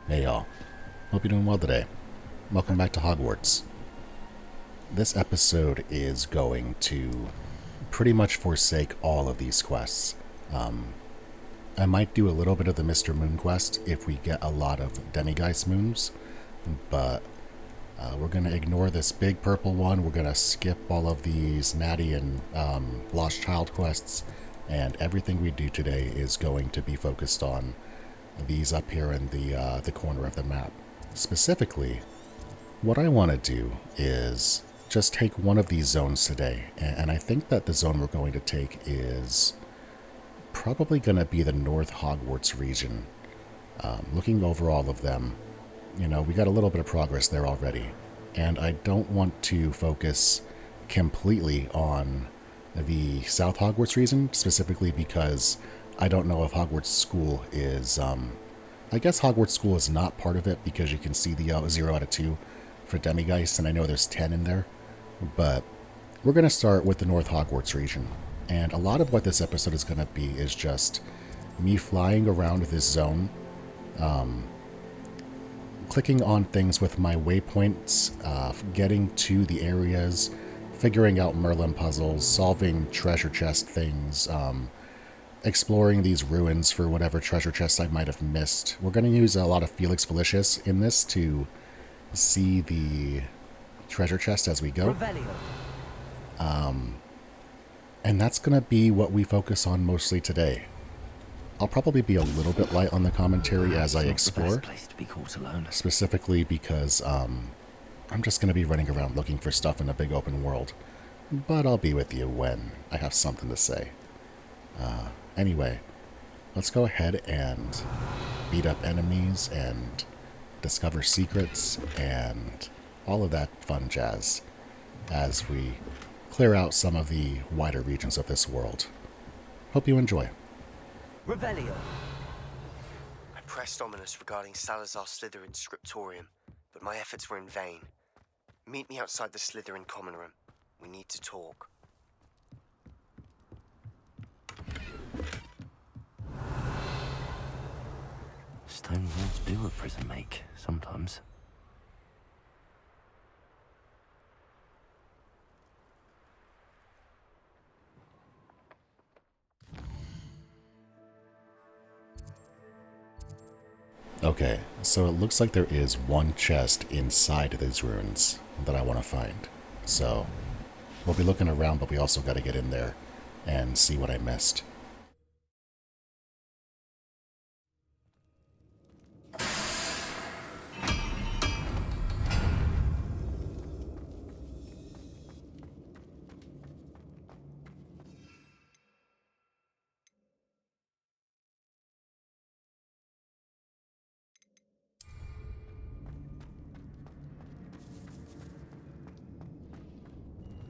Hey y'all, hope you're doing well today. Welcome back to Hogwarts. This episode is going to pretty much forsake all of these quests. I might do a little bit of the Mr. Moon quest if we get a lot of Demigeist moons, but we're going to ignore this big purple one. We're going to skip all of these Natty and Lost Child quests, and everything we do today is going to be focused on these up here in the corner of the map. Specifically, what I want to do is just take one of these zones today, and I think that the zone we're going to take is probably going to be the North Hogwarts region. Looking over all of them, you know, we got a little bit of progress there already, and I don't want to focus completely on the South Hogwarts region, specifically because I don't know if Hogwarts School is, I guess Hogwarts School is not part of it because you can see the 0 out of 2 for Demigeist, and I know there's 10 in there, but we're going to start with the North Hogwarts region, and a lot of what this episode is going to be is just me flying around this zone, clicking on things with my waypoints, getting to the areas, figuring out Merlin puzzles, solving treasure chest things, exploring these ruins for whatever treasure chests I might have missed. We're going to use a lot of Felix Felicius in this to see the treasure chest as we go. And that's going to be what we focus on mostly today. I'll probably be a little bit light on the commentary as I explore, specifically because I'm just going to be running around looking for stuff in a big open world. But I'll be with you when I have something to say. Anyway, let's go ahead and beat up enemies and discover secrets and all of that fun jazz as we clear out some of the wider regions of this world. Hope you enjoy. Revelio. I pressed ominous regarding Salazar Slytherin's scriptorium, but my efforts were in vain. Meet me outside the Slytherin common room. We need to talk. Stone walls do a prison make, sometimes. Okay, so it looks like there is one chest inside these ruins that I want to find. So we'll be looking around, but we also got to get in there and see what I missed.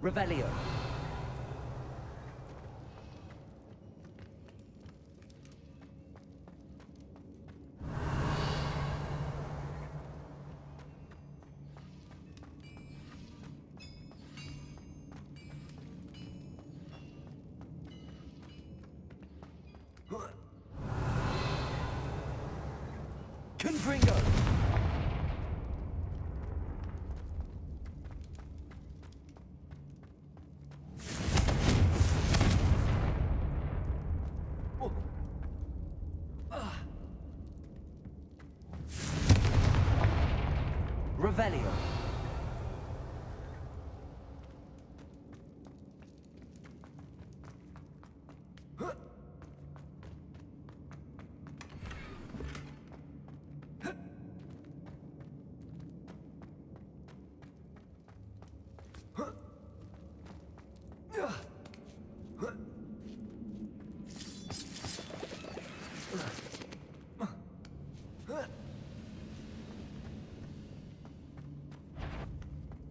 Revelio. Confringo. Revelio.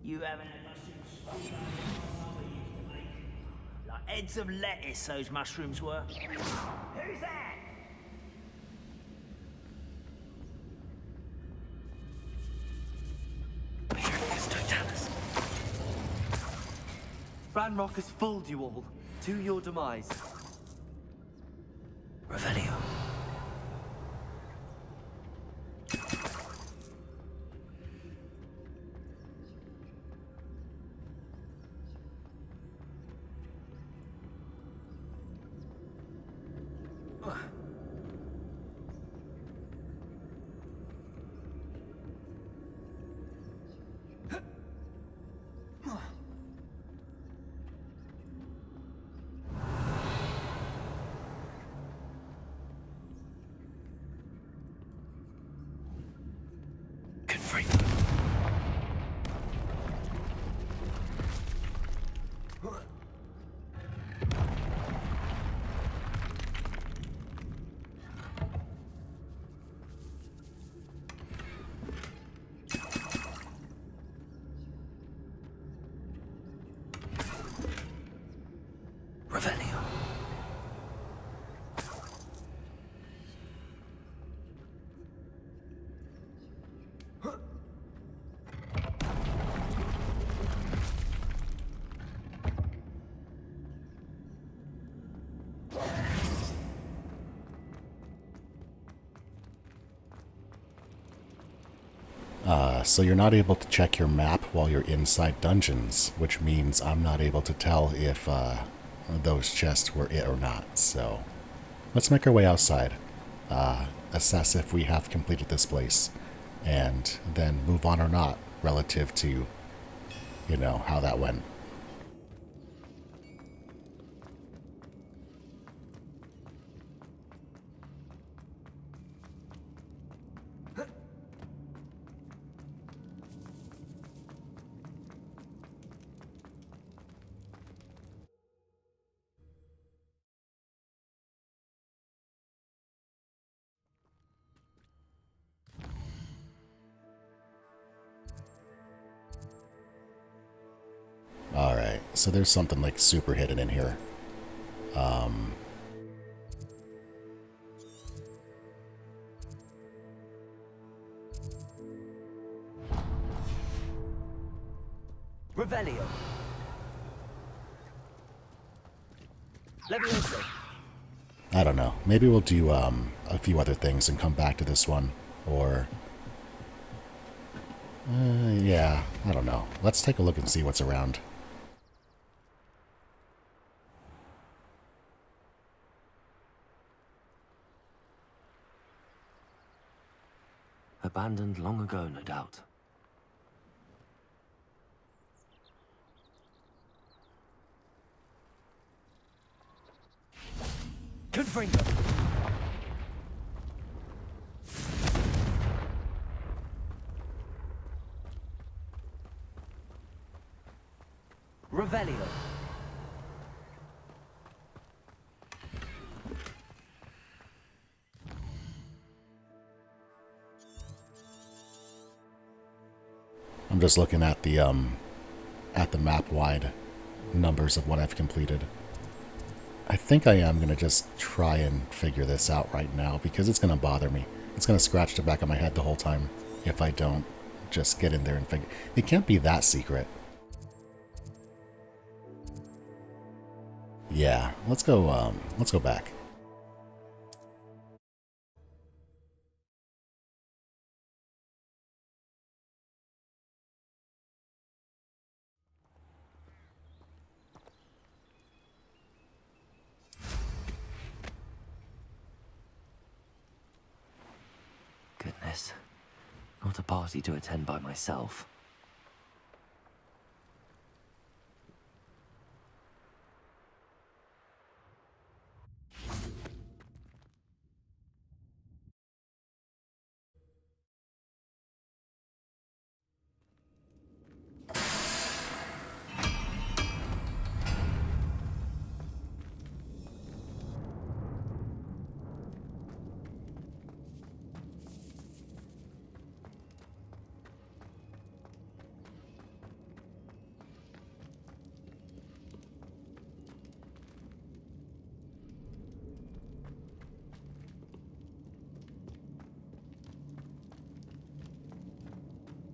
You haven't had mushrooms like heads of lettuce, those mushrooms were. Who's that? Ranrock has fooled you all, to your demise. Revelio. So you're not able to check your map while you're inside dungeons, which means I'm not able to tell if those chests were it or not. So let's make our way outside, assess if we have completed this place, and then move on or not relative to, you know, how that went. Alright, so there's something like super hidden in here. Revelio. Levioso. I don't know. Maybe we'll do a few other things and come back to this one. Or... yeah, I don't know. Let's take a look and see what's around. Abandoned long ago, no doubt. Confringo. Revelio. I'm just looking at the map-wide numbers of what I've completed. I think I am going to just try and figure this out right now because it's going to bother me. It's going to scratch the back of my head the whole time if I don't just get in there and figure. It can't be that secret. Yeah, let's go back. Goodness. Not a party to attend by myself.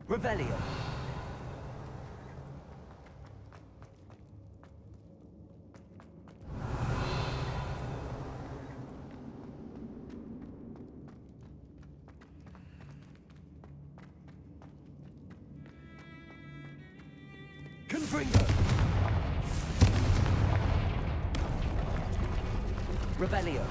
Revelio. Confringo. Revelio.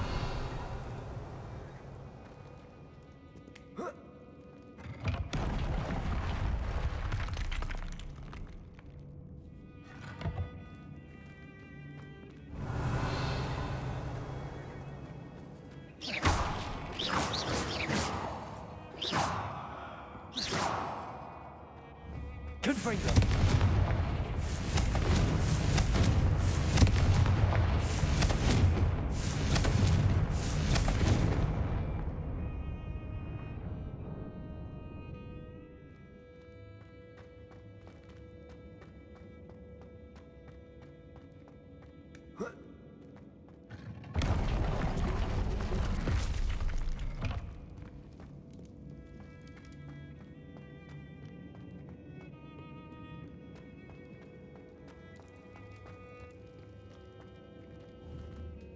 Confringo.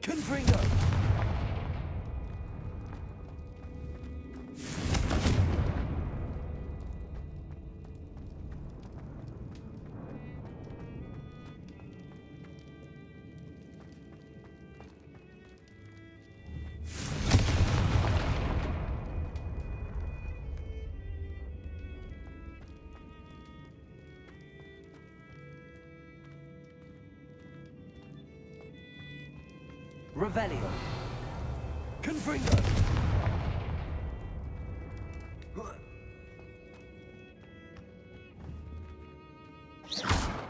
Confringo. Revelio. Confringo.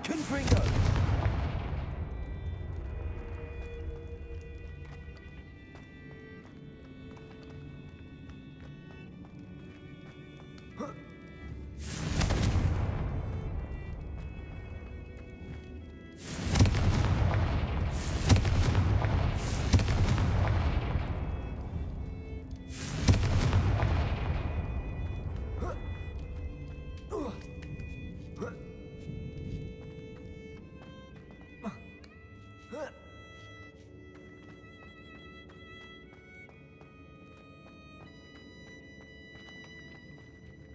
Confringo.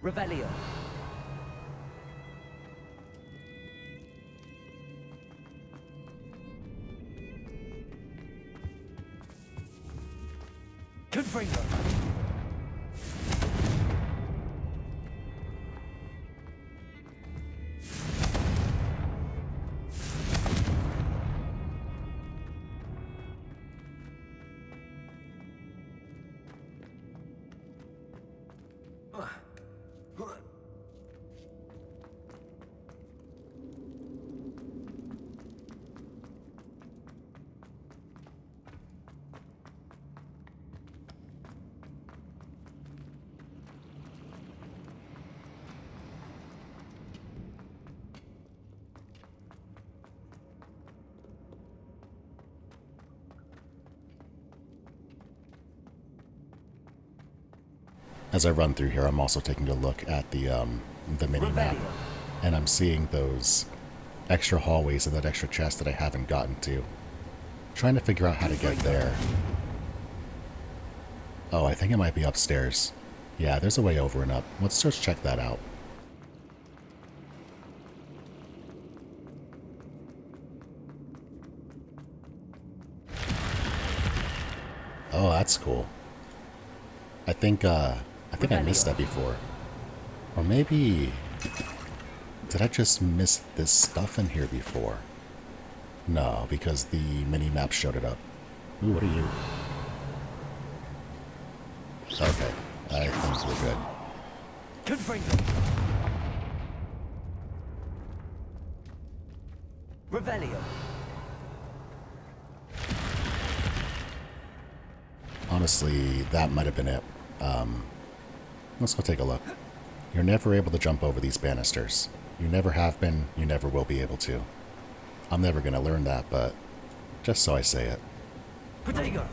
Revelio. Confringo. As I run through here, I'm also taking a look at the mini-map, and I'm seeing those extra hallways and that extra chest that I haven't gotten to. Trying to figure out how to get there. Oh, I think it might be upstairs. Yeah, there's a way over and up. Let's just check that out. Oh, that's cool. I think I missed that before. Or maybe... Did I just miss this stuff in here before? No, because the mini-map showed it up. Ooh, what are you? Okay, I think we're good. Confringo. Revelio. Honestly, that might have been it. Let's go take a look. You're never able to jump over these banisters. You never have been, you never will be able to. I'm never going to learn that, but just so I say it. Protego.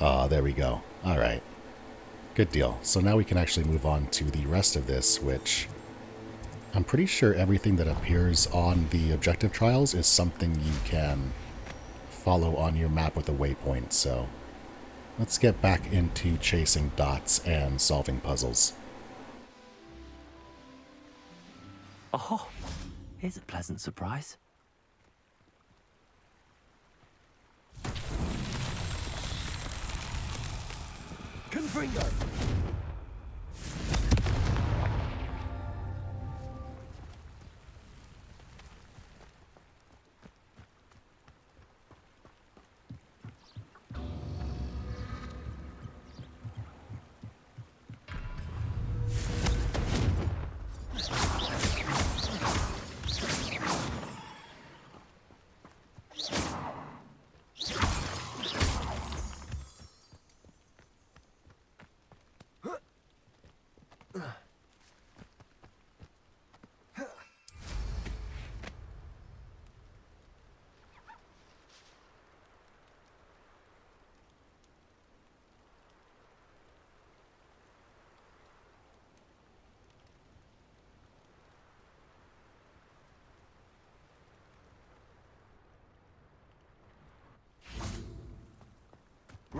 Ah, there we go. Alright. Good deal. So now we can actually move on to the rest of this, which... I'm pretty sure everything that appears on the objective trials is something you can follow on your map with a waypoint, so... Let's get back into chasing dots and solving puzzles. Oh, here's a pleasant surprise. Confringo.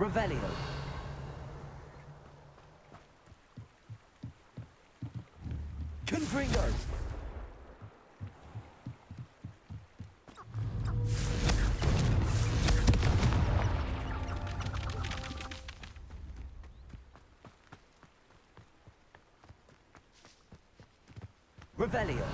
Revelio. Confringo. Revelio.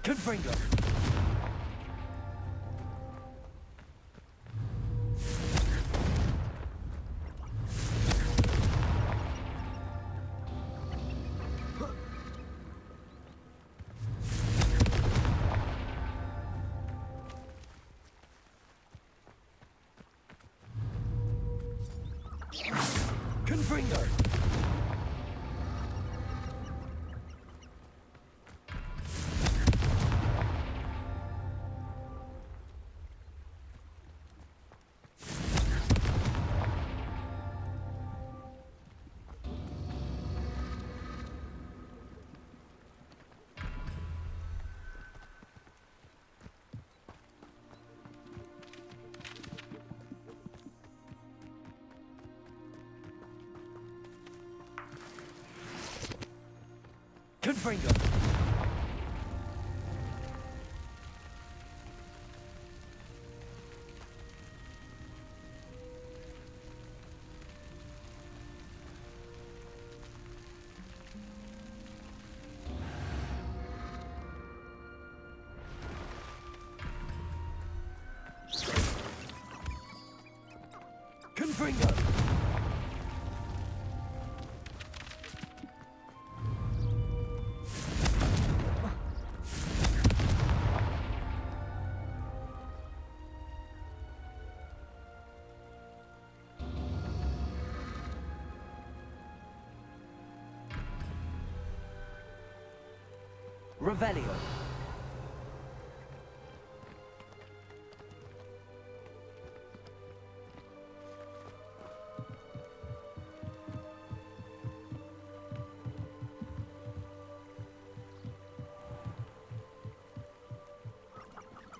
Confringo. Confringo. Confringo. Confringo. Revelio.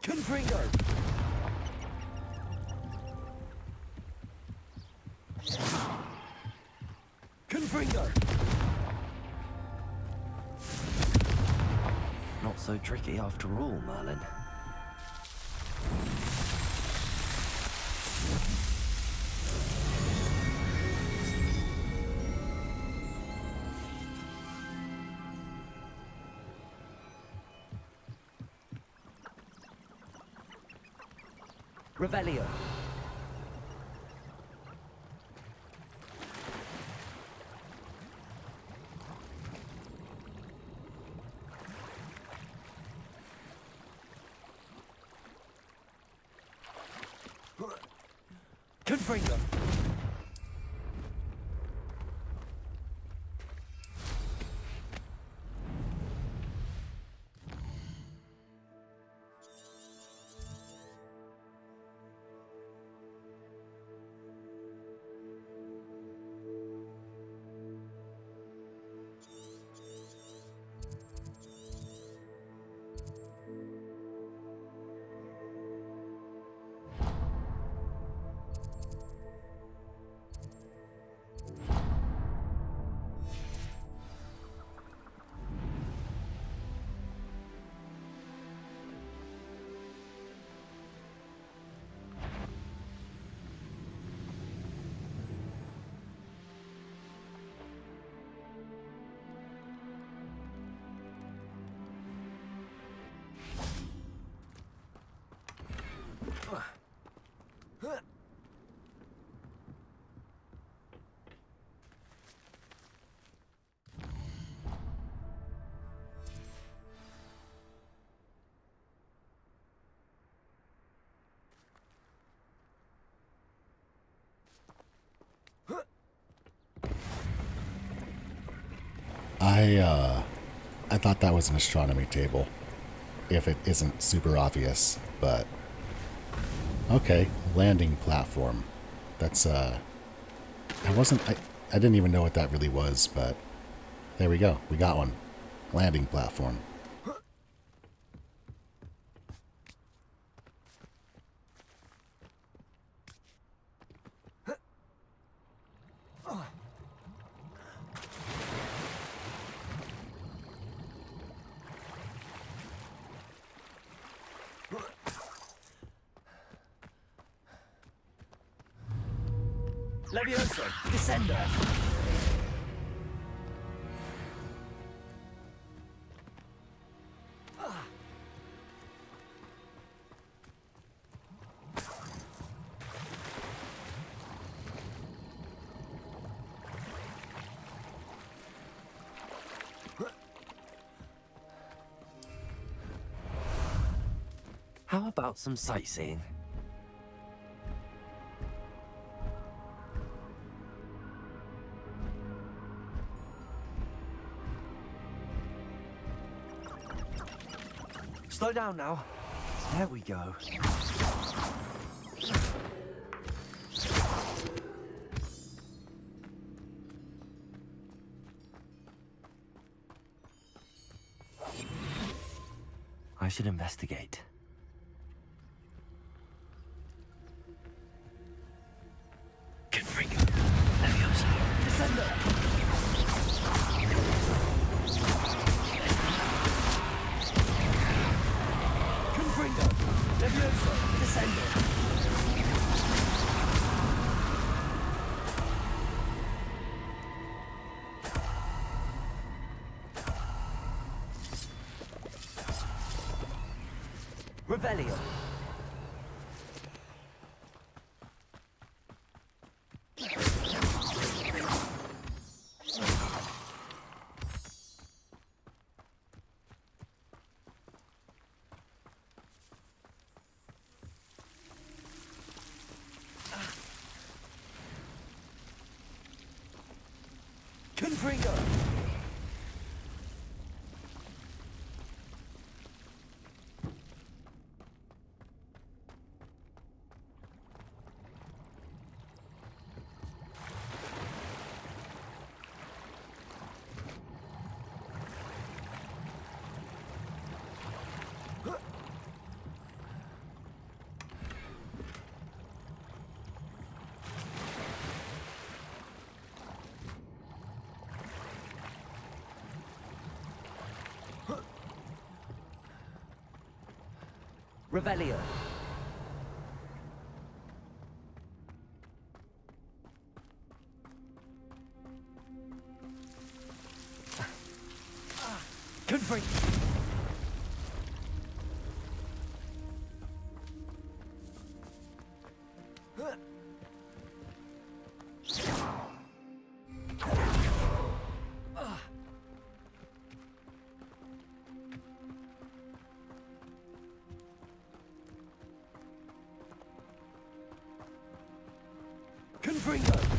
Confringo. Confringo. Not so tricky after all, Merlin. Revelio. Confringo. I thought that was an astronomy table, if it isn't super obvious, but okay, landing platform. That's I didn't even know what that really was, but There we go. We got one. Landing platform. Levioso, descender. How about some sightseeing? Slow down now. There we go. I should investigate. Confringo. Levioso. Descender. Confringo. Levioso, descender. Revelio. Confringo. Revelio. Confringo. Confringo.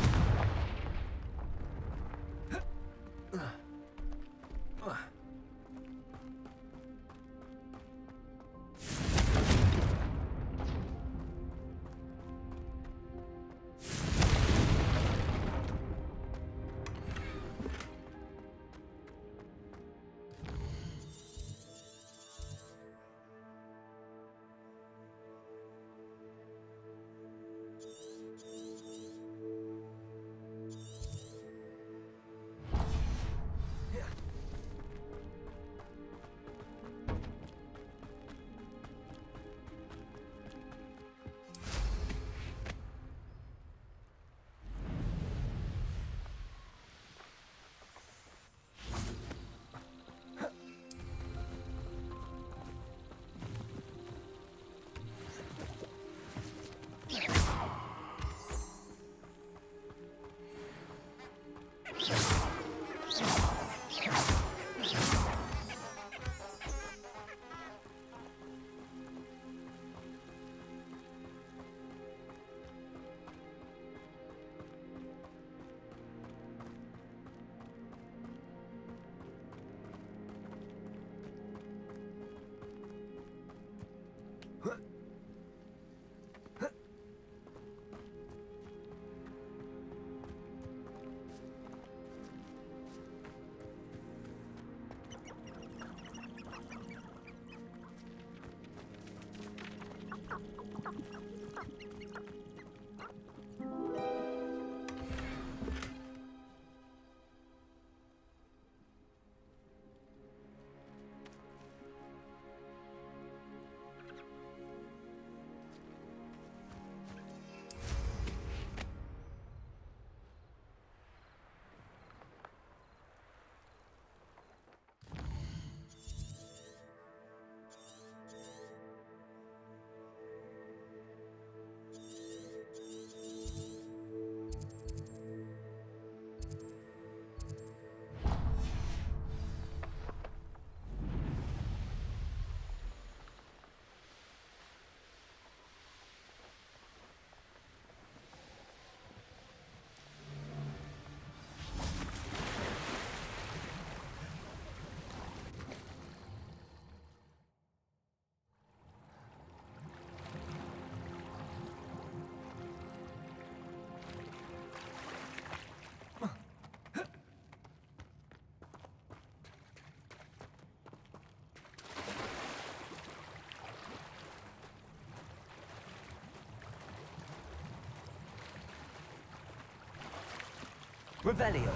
Revelio.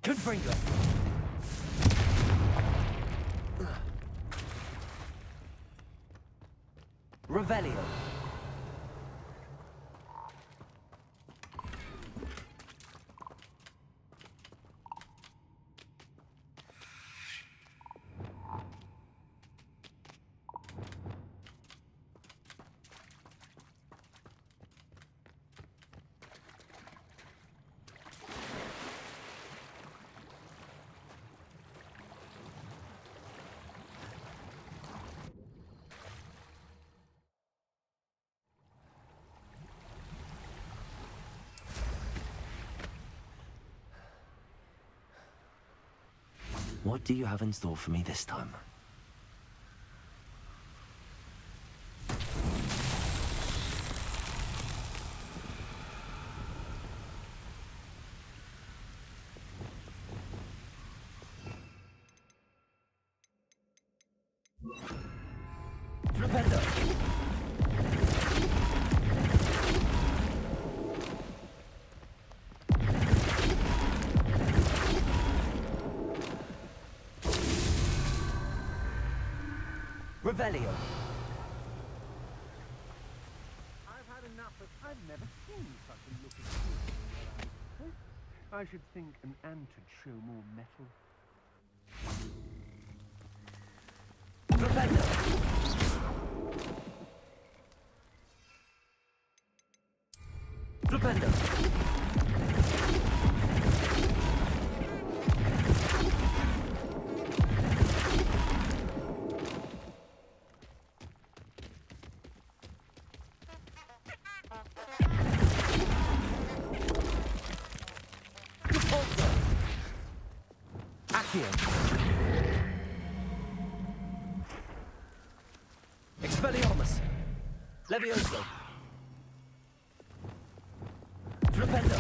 Confringo. Revelio. What do you have in store for me this time? Flipendo. Revelio. I've had enough of... I've never seen such a looking creature in my life. I should think an ant would show more metal. Flipendo. Flipendo. Expelliarmus. Levioso. Flipendo.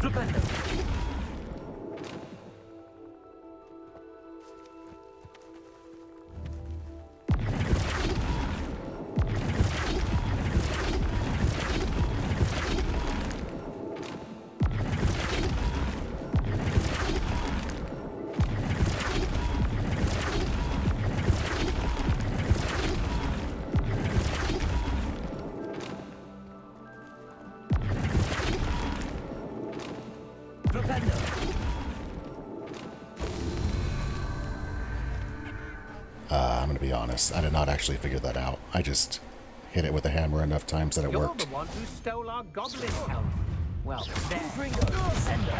Flipendo. I'm going to be honest, I did not actually figure that out. I just hit it with a hammer enough times that it You're worked. the one who stole our goblin helm. Well, there. Confringo. Descendo.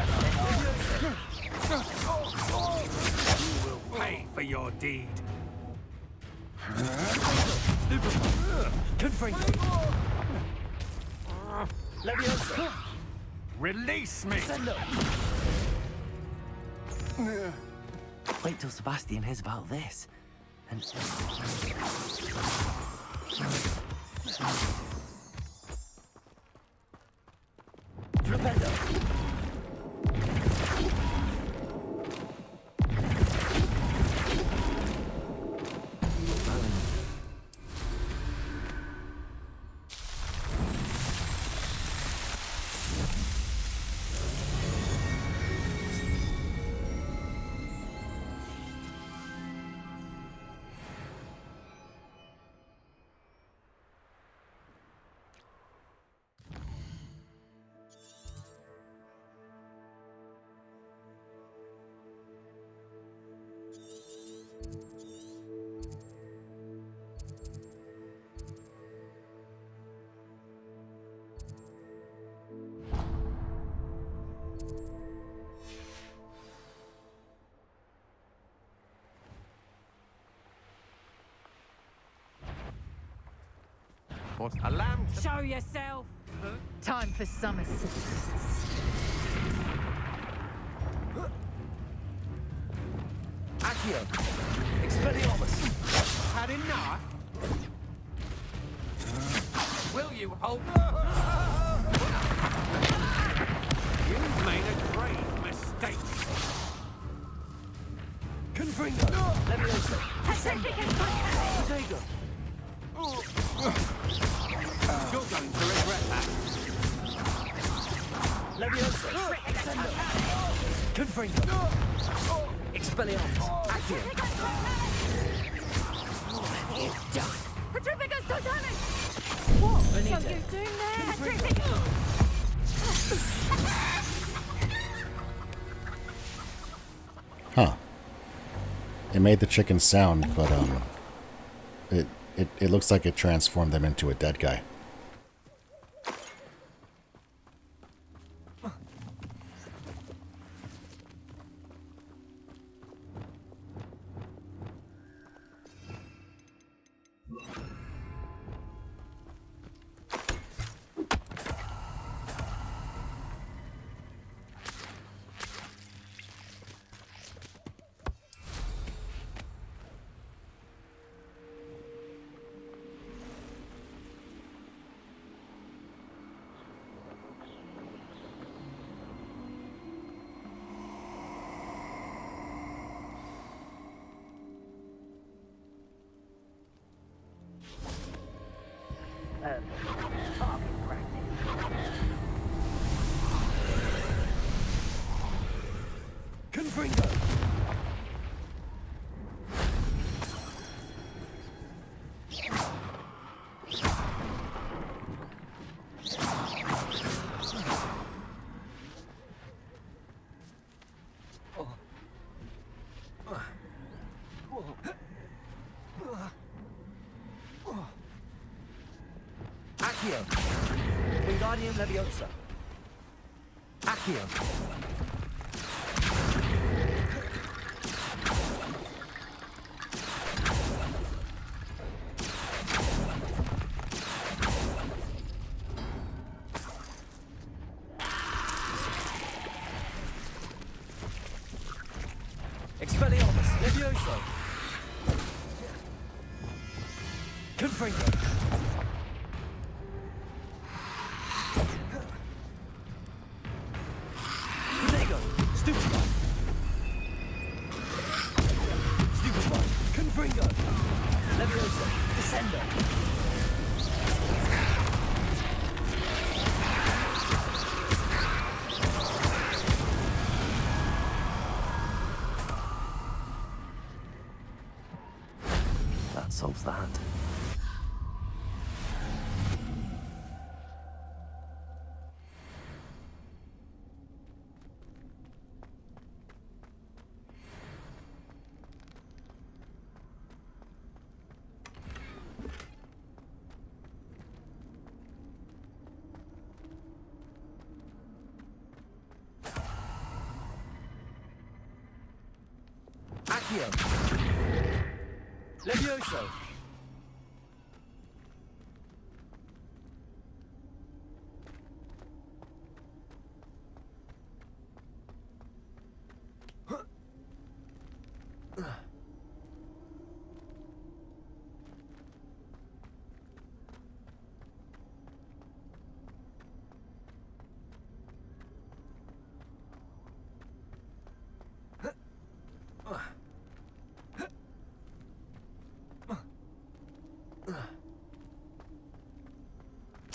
You will pay for your deed. Confringo. Leviosa. Release me! Descendo. Wait till Sebastian hears about this. And Flipendo. What? A lamb? Show yourself! Time for some assistance. Accio. Expelliarmus. Had enough? Will you hold? You've made a grave mistake. Confringo. Leviosa. Protego. You're going to regret that. Leviosa. Descendo. Confringo. Expelliarmus. Accio. What have you done? Petrificus Totalis! What Benito. are you doing there? Huh. It made the chicken sound, but it looks like it transformed them into a dead guy. Target practice. Confringo. Accio. Wingardium Leviosa. Accio. Expelliarmus Leviosa. Confringo. Protego. Stupefy. Stupefy. Confringo. Leviosa. Descendo. that solves that. Accio. Levioso.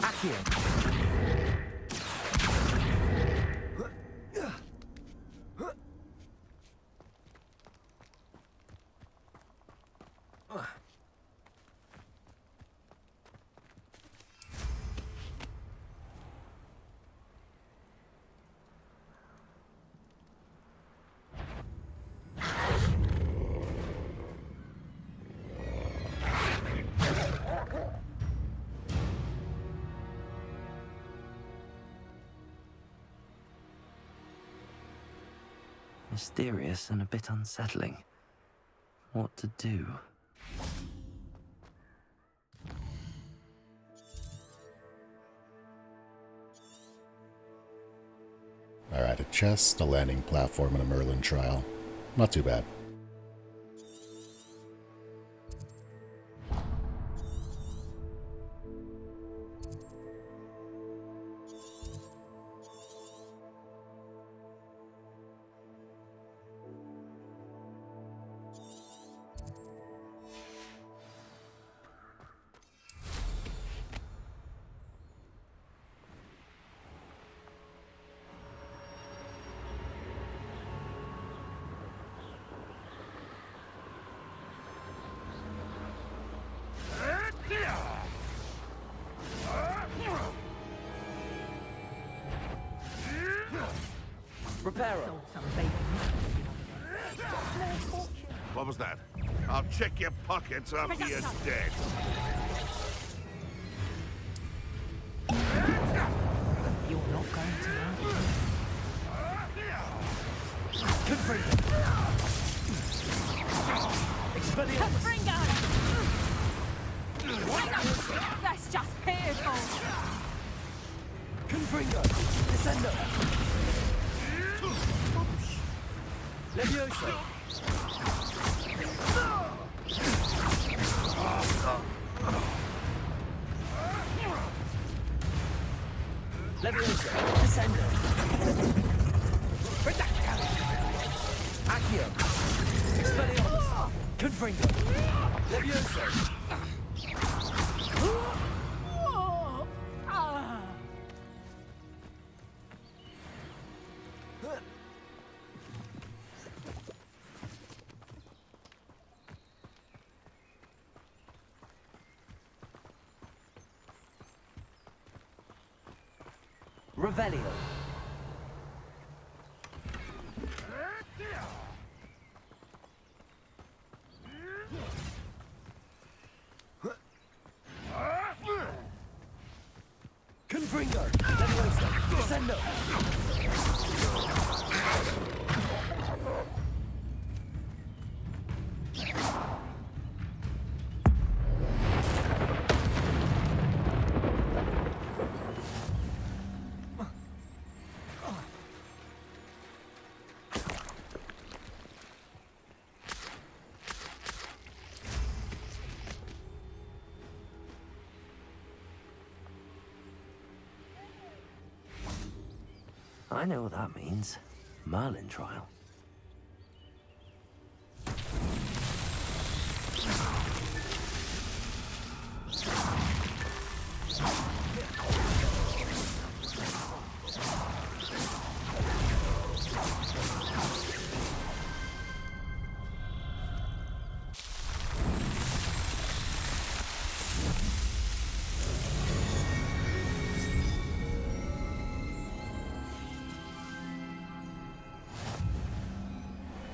Accio. Mysterious and a bit unsettling. What to do? Alright, a chest, a landing platform, and a Merlin trial. Not too bad. Reparo. What was that? I'll check your pockets after you're dead. You're not going to run. Confringo. Expelliarmus. Confringo! That's just pitiful. Confringo. Descendo. Levioso. Levioso. Descendo. Accio. Expelliarmus. Confringo. Levioso. Revelio. Confringo. Levioso. Descendo. I know what that means. Merlin trial.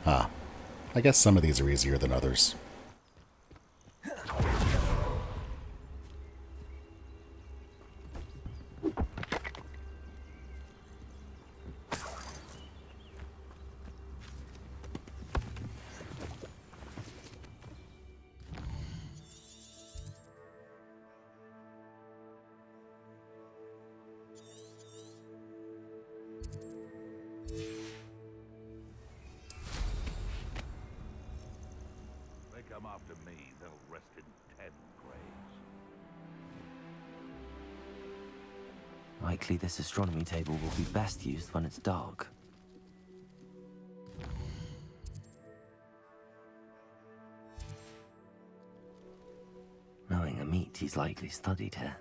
Ah, I guess some of these are easier than others. after me, they'll rest in 10 graves. Likely this astronomy table will be best used when it's dark. Knowing Amit, he's likely studied here.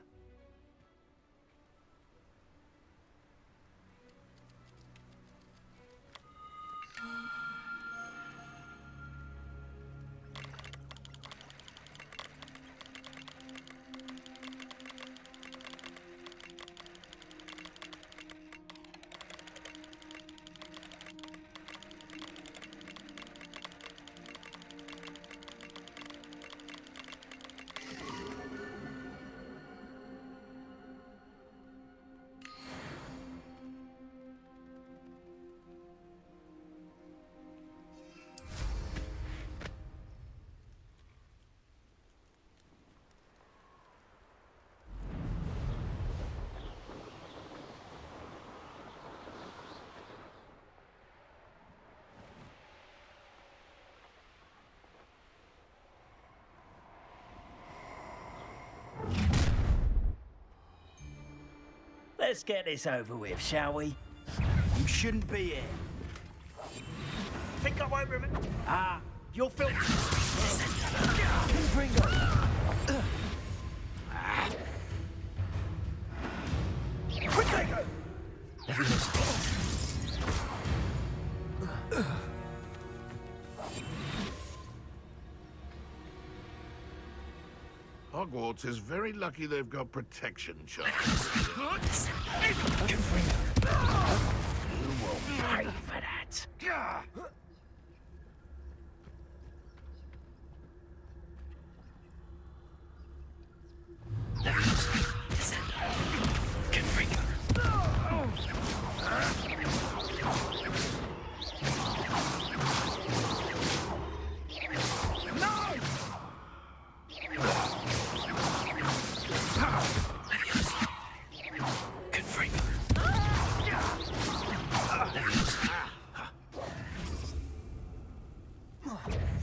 Let's get this over with, shall we? You shouldn't be here. Think I won't remember? Ah, you're filthy. Confringo! Protego! Hogwarts is very lucky they've got protection charms. You will pay for that.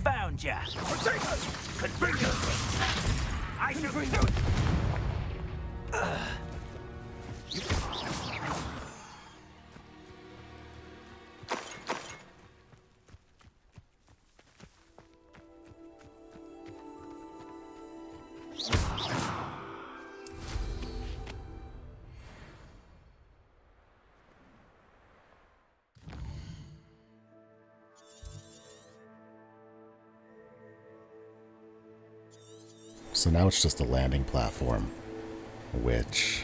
Found ya. Could bring you. I shall bring you. So now it's just a landing platform, which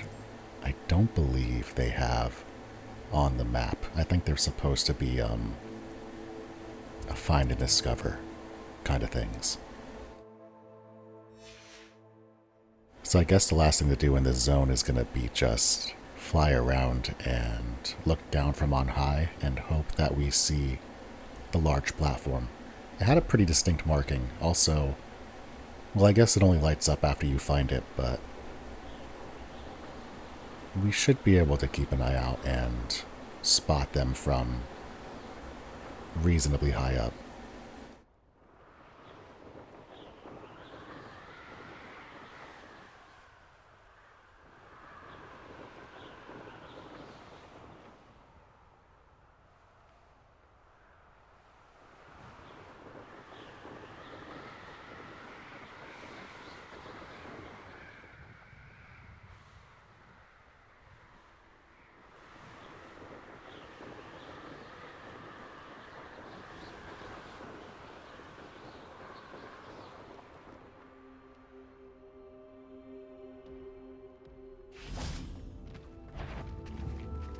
I don't believe they have on the map. I think they're supposed to be a find and discover kind of things. So I guess the last thing to do in this zone is going to be just fly around and look down from on high and hope that we see the large platform. It had a pretty distinct marking. Also, well, I guess it only lights up after you find it, but we should be able to keep an eye out and spot them from reasonably high up.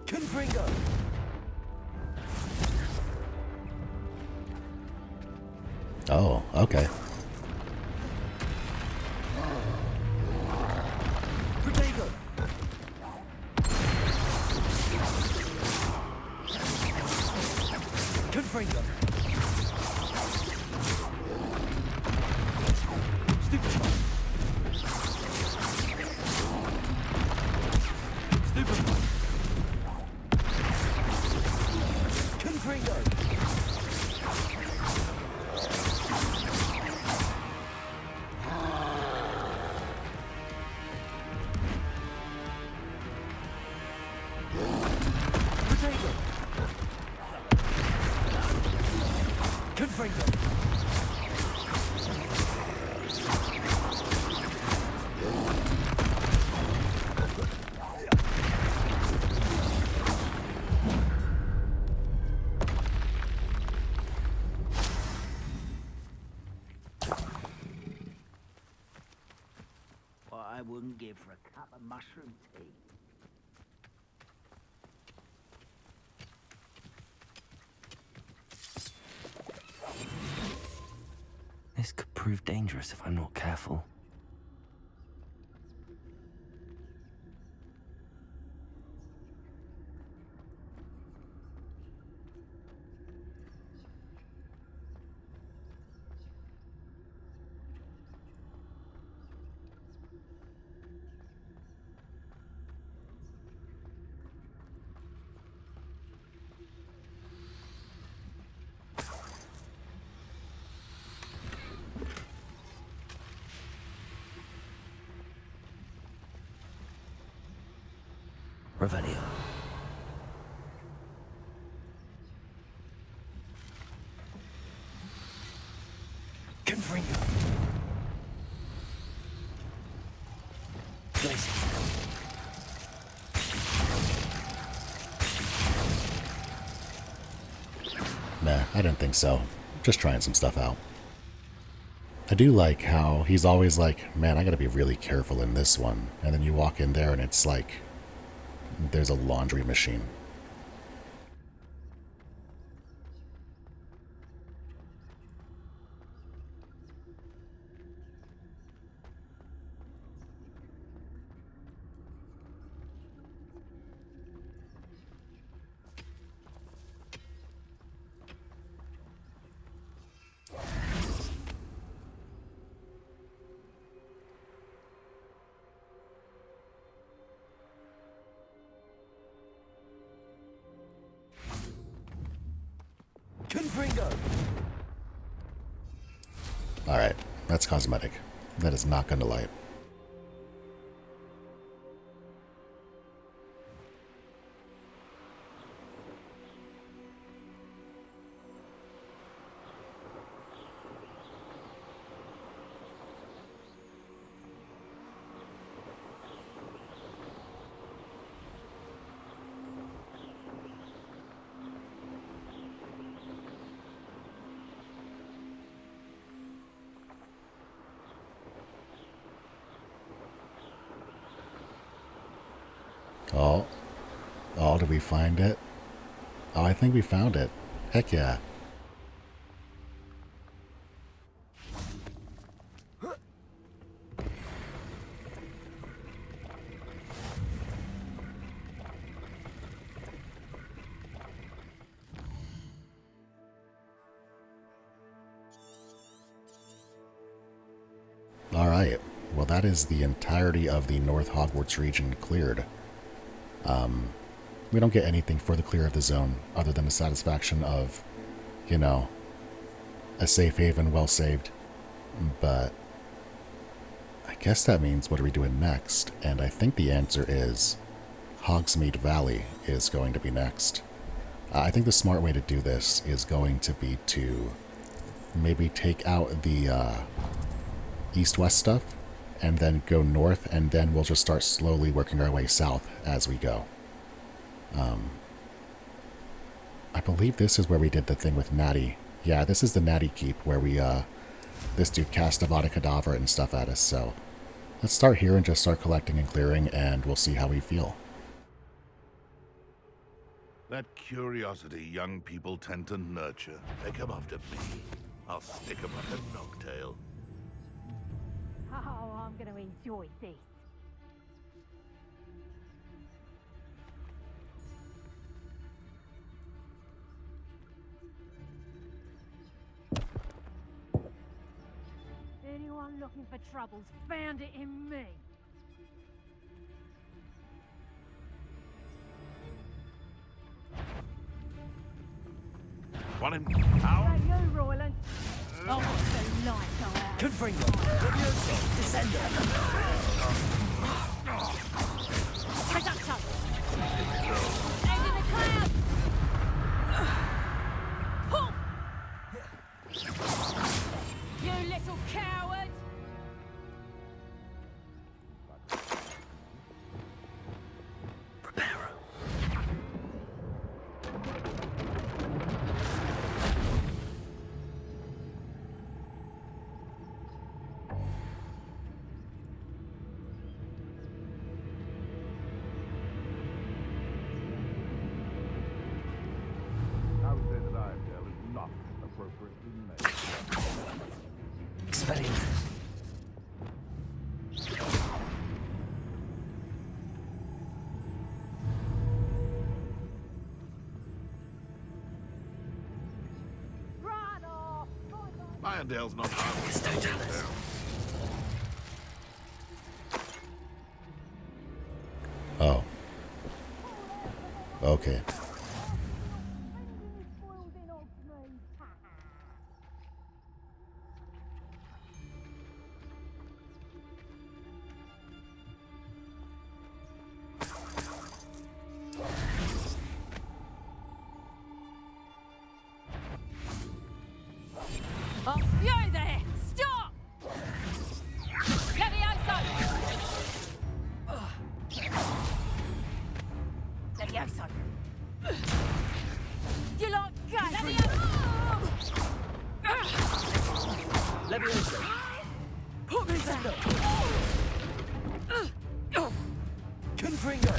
Confringo! Oh, okay. Protego! Confringo! Stupefy! Stupefy! Confringo! Confringo. What I wouldn't give for a cup of mushroom tea. This could prove dangerous if I'm not careful. Revelio. Confringo. Glacier. Nah, I didn't think so. Just trying some stuff out. I do like how he's always like, man, I gotta be really careful in this one. And then you walk in there and it's like, there's a laundry machine. Confringo. Alright, that's cosmetic. That is not gonna light. Oh, did we find it? Oh, I think we found it. Heck yeah. Alright, well that is the entirety of the North Hogwarts region cleared. We don't get anything for the clear of the zone other than the satisfaction of, you know, a safe haven well saved. But I guess that means what are we doing next? And I think the answer is Hogsmeade Valley is going to be next. I think the smart way to do this is going to be to maybe take out the east-west stuff and then go north, and then we'll just start slowly working our way south as we go. I believe this is where we did the thing with Natty. Yeah, this is the Natty Keep where we, this dude cast Avada Kedavra and stuff at us, so let's start here and just start collecting and clearing, and we'll see how we feel. That curiosity young people tend to nurture. They come after me. I'll stick 'em like a knocktail. Oh, I'm going to enjoy this. Anyone looking for troubles found it in me. Want him Is out? that you, Royland? Oh, what's the light go out? Confringo. Levioso. Descendo. Take that touch. End in the clouds. Pull. appropriately made. Expelling. Irondale's not harmless. Don't tell us. Oh. Okay. Oh, you there! Stop! Levioso! Levioso! You lot gun! Levioso! Leviosa! Descendo! Confringo!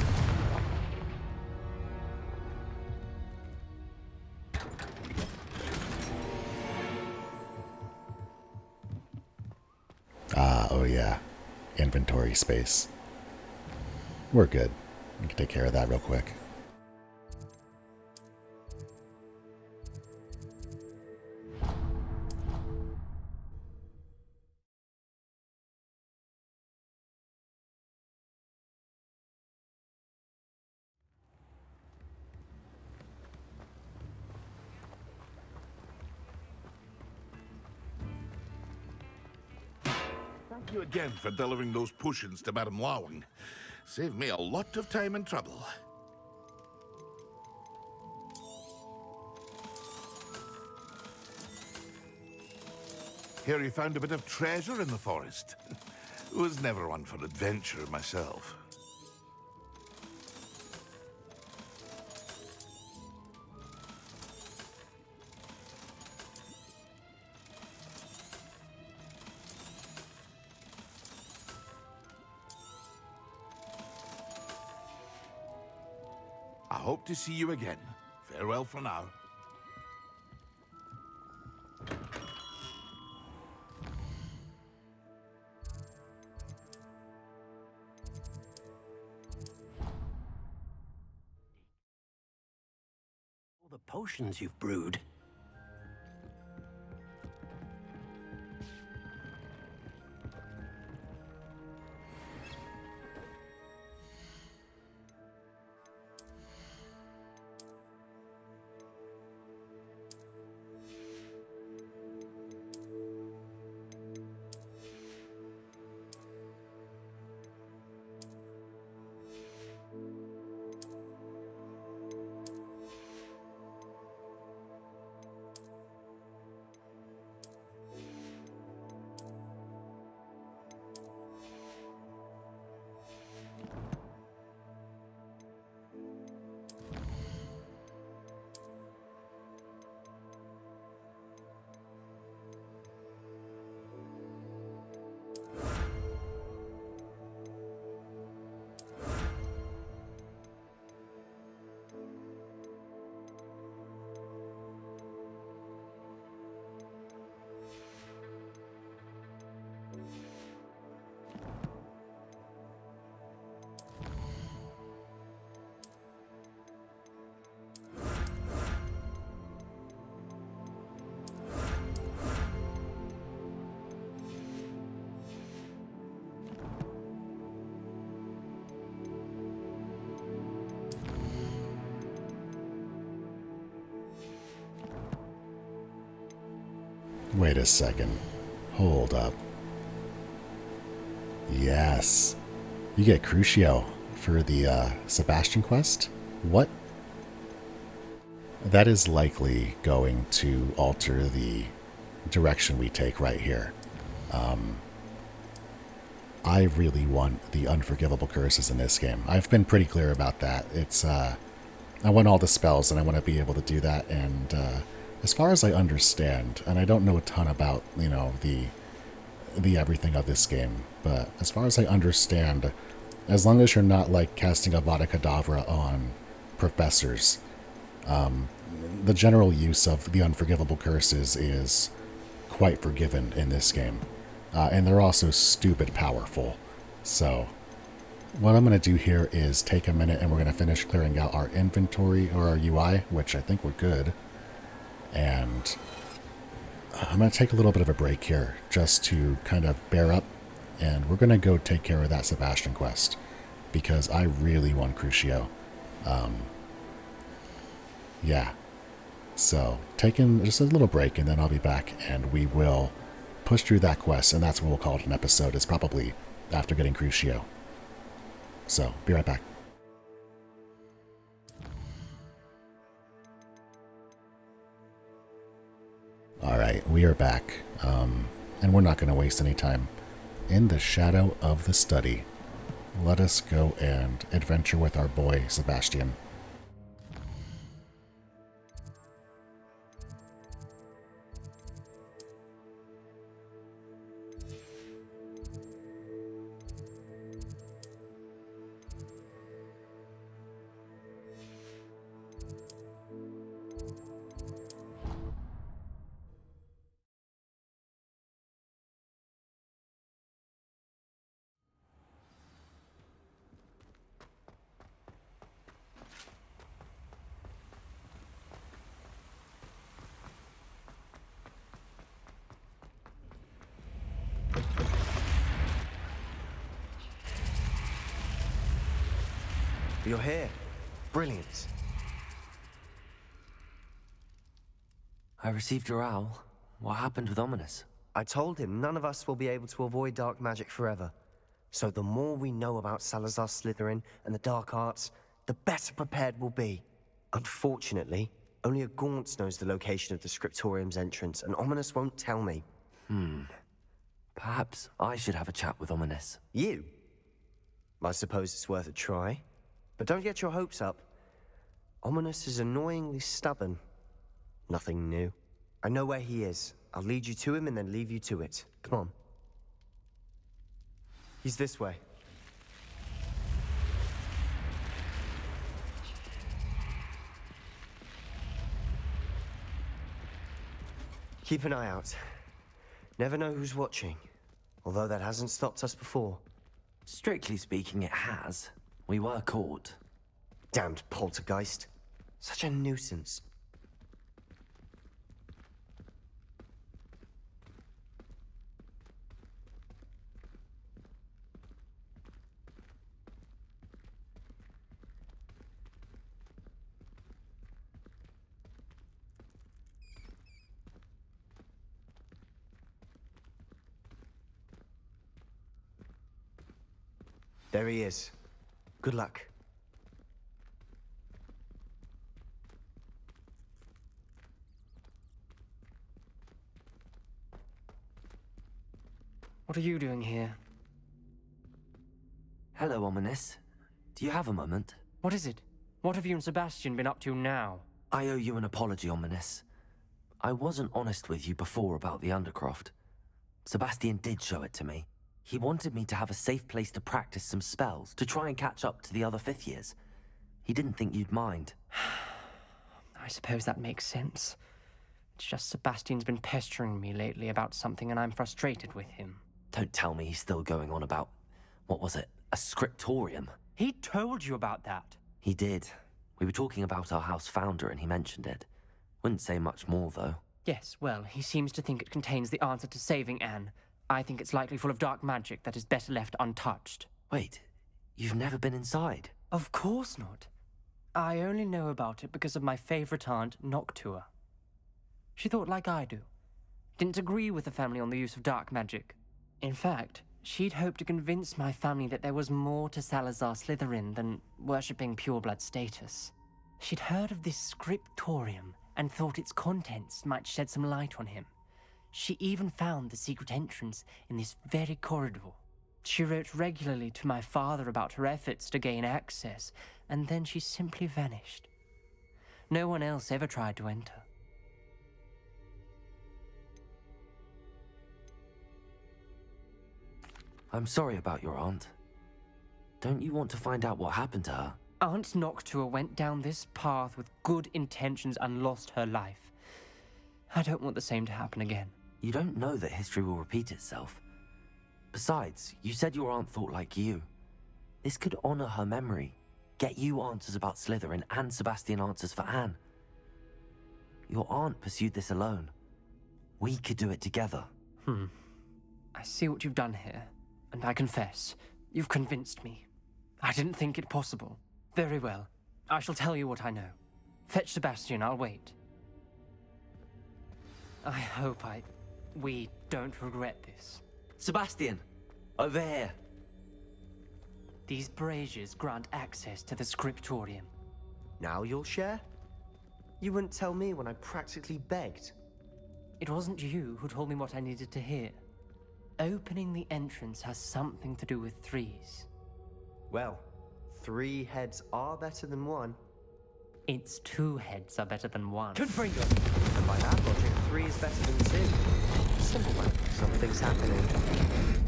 Oh yeah. Inventory space. We're good. We can take care of that real quick. Thank you again for delivering those potions to Madame Lawing. Saved me a lot of time and trouble. Hear you found a bit of treasure in the forest. Was never one for adventure myself. I hope to see you again. Farewell for now. All the potions you've brewed. Wait a second. Hold up. Yes. You get Crucio for the Sebastian quest? What? That is likely going to alter the direction we take right here. I really want the Unforgivable curses in this game. I've been pretty clear about that. It's I want all the spells and I want to be able to do that, and as far as I understand, and I don't know a ton about, you know, the everything of this game, but as far as I understand, as long as you're not like casting Avada Kedavra on professors, the general use of the Unforgivable curses is quite forgiven in this game. And they're also stupid powerful. So what I'm going to do here is take a minute and we're going to finish clearing out our inventory or our UI, which I think we're good. And I'm going to take a little bit of a break here just to kind of bear up. And we're going to go take care of that Sebastian quest because I really want Crucio. Yeah. So taking just a little break and then I'll be back and we will push through that quest. And that's what we'll call it an episode. It's probably after getting Crucio. So be right back. Alright, we are back, and we're not going to waste any time. In the shadow of the study, let us go and adventure with our boy, Sebastian. You're here. Brilliant. I received your owl. What happened with Ominous? I told him none of us will be able to avoid dark magic forever. So the more we know about Salazar Slytherin and the dark arts, the better prepared we'll be. Unfortunately, only a Gaunt knows the location of the Scriptorium's entrance, and Ominous won't tell me. Perhaps I should have a chat with Ominous. You? I suppose it's worth a try. But don't get your hopes up. Ominous is annoyingly stubborn. Nothing new. I know where he is. I'll lead you to him and then leave you to it. Come on. He's this way. Keep an eye out. Never know who's watching. Although that hasn't stopped us before. Strictly speaking, it has. We were caught. Damned poltergeist. Such a nuisance. There he is. Good luck. What are you doing here? Hello, Ominous. Do you have a moment? What is it? What have you and Sebastian been up to now? I owe you an apology, Ominous. I wasn't honest with you before about the Undercroft. Sebastian did show it to me. He wanted me to have a safe place to practice some spells, to try and catch up to the other fifth years. He didn't think you'd mind. I suppose that makes sense. It's just Sebastian's been pestering me lately about something and I'm frustrated with him. Don't tell me he's still going on about, what was it, a scriptorium? He told you about that. He did. We were talking about our house founder and he mentioned it. Wouldn't say much more, though. Yes, well, he seems to think it contains the answer to saving Anne. I think it's likely full of dark magic that is better left untouched. Wait, you've never been inside? Of course not. I only know about it because of my favorite aunt, Noctua. She thought like I do. Didn't agree with the family on the use of dark magic. In fact, she'd hoped to convince my family that there was more to Salazar Slytherin than worshipping pureblood status. She'd heard of this scriptorium and thought its contents might shed some light on him. She even found the secret entrance in this very corridor. She wrote regularly to my father about her efforts to gain access, and then she simply vanished. No one else ever tried to enter. I'm sorry about your aunt. Don't you want to find out what happened to her? Aunt Noctua went down this path with good intentions and lost her life. I don't want the same to happen again. You don't know that history will repeat itself. Besides, you said your aunt thought like you. This could honor her memory, get you answers about Slytherin and Sebastian answers for Anne. Your aunt pursued this alone. We could do it together. I see what you've done here, and I confess, you've convinced me. I didn't think it possible. Very well. I shall tell you what I know. Fetch Sebastian, I'll wait. I hope we don't regret this. Sebastian! Over here! These braziers grant access to the scriptorium. Now you'll share? You wouldn't tell me when I practically begged. It wasn't you who told me what I needed to hear. Opening the entrance has something to do with threes. Well, 3 heads are better than 1. It's 2 heads are better than 1. Confringo! And by that logic, 3 is better than 2. Simple man, something's happening.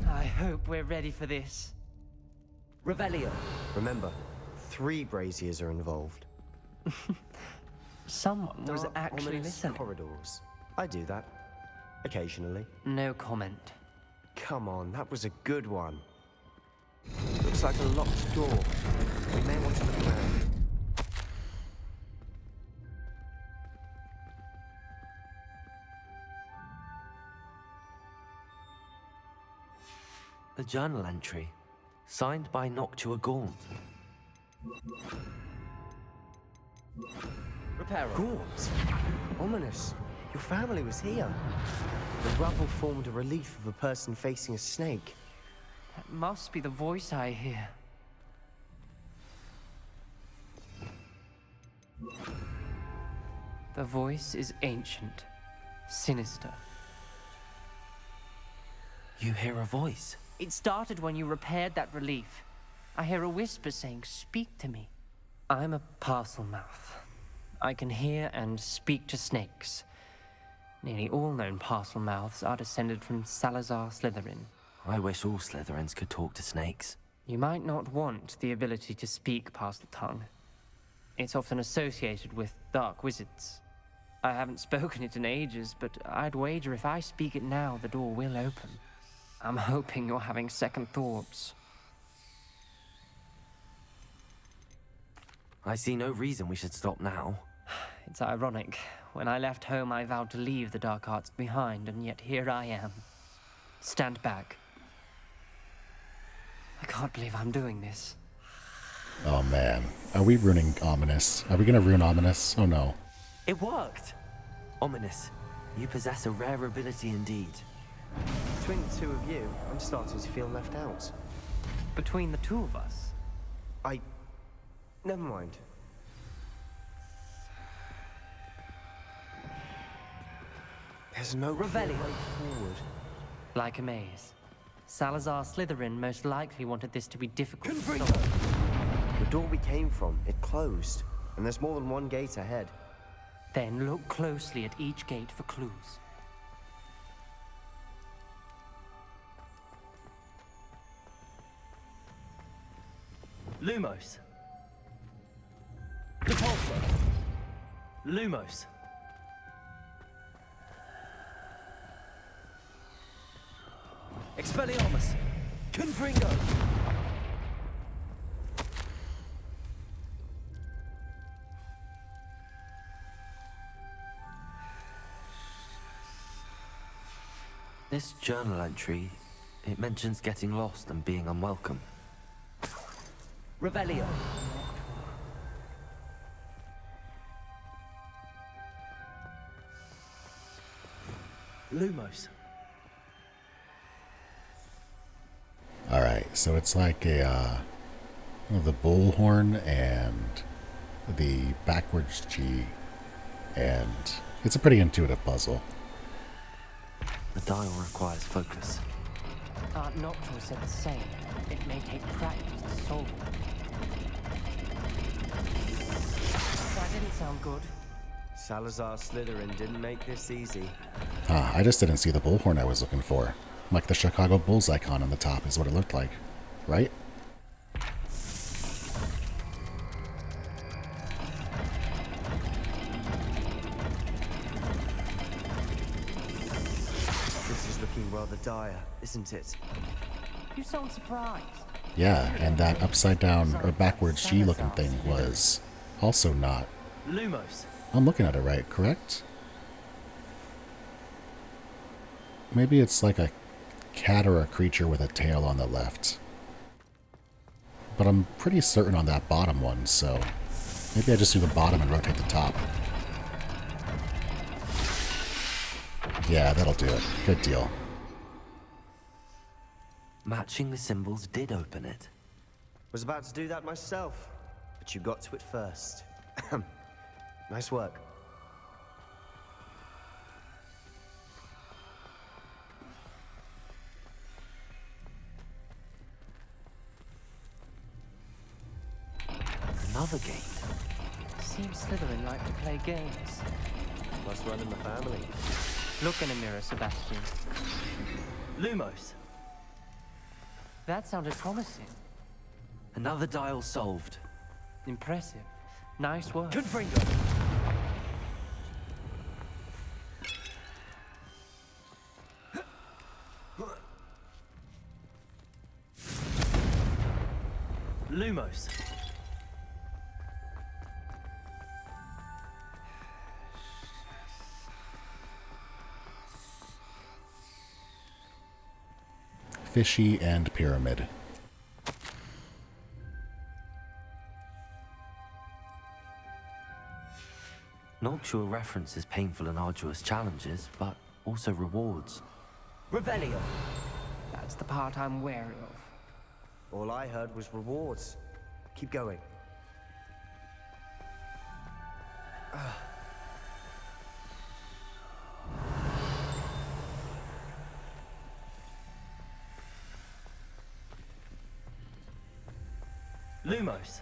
I hope we're ready for this. Revelio! Remember, 3 braziers are involved. Someone was Dark, actually ominous listening. corridors. I do that. Occasionally. No comment. Come on, that was a good one. Looks like a locked door. We may want to look around. A journal entry, signed by Noctua Gaunt. Reparo. Gaunt! Ominous. Your family was here. The rubble formed a relief of a person facing a snake. That must be the voice I hear. The voice is ancient, sinister. You hear a voice. It started when you repaired that relief. I hear a whisper saying, "Speak to me." I'm a parcel mouth. I can hear and speak to snakes. Nearly all known parcel mouths are descended from Salazar Slytherin. I wish all Slytherins could talk to snakes. You might not want the ability to speak parcel tongue. It's often associated with dark wizards. I haven't spoken it in ages, but I'd wager if I speak it now, the door will open. I'm hoping you're having second thoughts. I see no reason we should stop now. It's ironic. When I left home, I vowed to leave the dark arts behind, and yet here I am. Stand back. I can't believe I'm doing this. Oh man. Are we ruining Ominous? Are we gonna ruin Ominous? Oh no. It worked! Ominous, you possess a rare ability indeed. Between the 2 of you, I'm starting to feel left out. Between the 2 of us, Never mind. There's no clear way forward. like a maze. Salazar Slytherin most likely wanted this to be difficult. The door we came from, it closed. And there's more than one gate ahead. Then look closely at each gate for clues. Lumos. Repulsor. Lumos. Expelliarmus. Confringo. This journal entry, it mentions getting lost and being unwelcome. Revelio. Lumos. Alright, so it's like a the bullhorn and the backwards G, and it's a pretty intuitive puzzle. The dial requires focus. Aunt Noctua said the same. It may take practice to solve it. That didn't sound good. Salazar Slytherin didn't make this easy. I just didn't see the bullhorn I was looking for. Like the Chicago Bulls icon on the top is what it looked like, right? dire, isn't it? You sound surprised. Yeah, and that upside down or backwards G looking thing was also not. Lumos. I'm looking at it right, correct? Maybe it's like a cat or a creature with a tail on the left. But I'm pretty certain on that bottom one, so maybe I just do the bottom and rotate the top. Yeah, that'll do it. Good deal. Matching the symbols did open it. Was about to do that myself, but you got to it first. Nice work. Another gate. Seems Slytherin like to play games. Must run in the family. Look in a mirror, Sebastian. Lumos. That sounded promising. Another dial solved. Impressive. Nice work. Confringo. Lumos. Fishy and pyramid. Noctua references painful and arduous challenges, but also rewards. Revelio. That's the part I'm wary of. All I heard was rewards. Keep going. Lumos.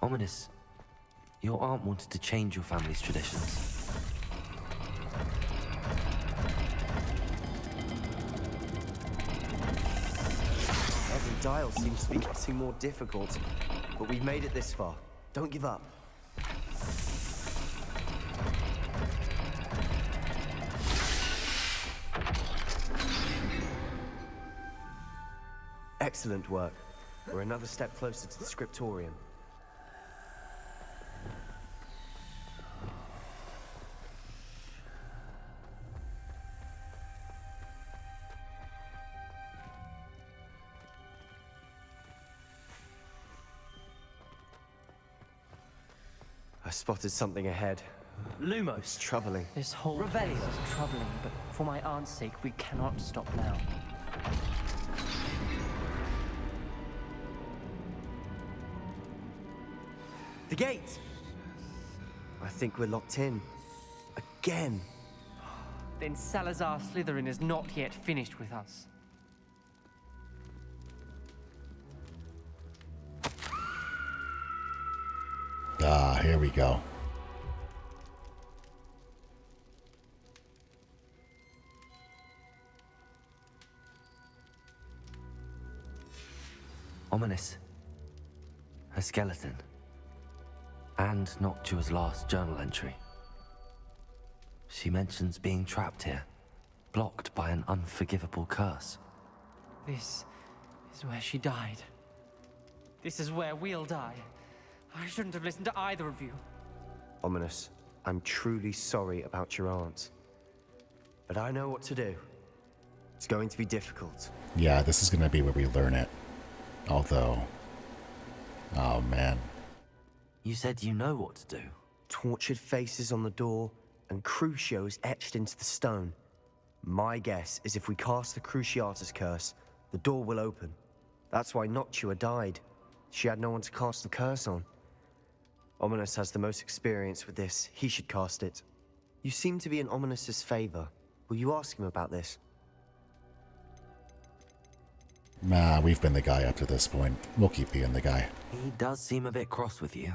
Ominous, your aunt wanted to change your family's traditions. Every dial seems to be getting more difficult, but we've made it this far. Don't give up. Excellent work. We're another step closer to the scriptorium. I spotted something ahead. Lumos. It's troubling. This whole Revelio. place is troubling, but for my aunt's sake, we cannot stop now. The gate! I think we're locked in. Again. Then Salazar Slytherin is not yet finished with us. Ah, here we go. Ominous. A skeleton. And Noctua's last journal entry. She mentions being trapped here, blocked by an unforgivable curse. This is where she died. This is where we'll die. I shouldn't have listened to either of you. Ominous, I'm truly sorry about your aunt. But I know what to do. It's going to be difficult. Yeah, this is going to be where we learn it. Although... oh, man. You said you know what to do. Tortured faces on the door and Crucios etched into the stone. My guess is if we cast the Cruciatus curse, the door will open. That's why Noctua died. She had no one to cast the curse on. Ominous has the most experience with this. He should cast it. You seem to be in Ominous's favor. Will you ask him about this? Nah, we've been the guy up to this point. We'll keep being the guy. He does seem a bit cross with you.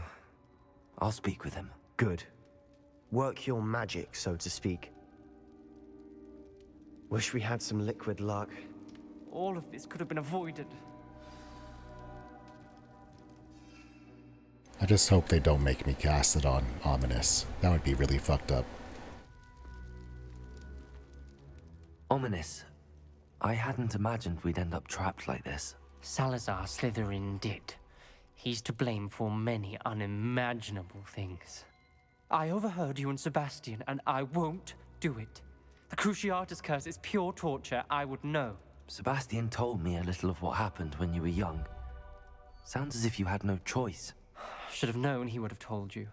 I'll speak with him. Good. Work your magic, so to speak. Wish we had some liquid luck. All of this could have been avoided. I just hope they don't make me cast it on Ominous. That would be really fucked up. Ominous. I hadn't imagined we'd end up trapped like this. Salazar Slytherin did. He's to blame for many unimaginable things. I overheard you and Sebastian, and I won't do it. The Cruciatus curse is pure torture, I would know. Sebastian told me a little of what happened when you were young. Sounds as if you had no choice. Should have known he would have told you.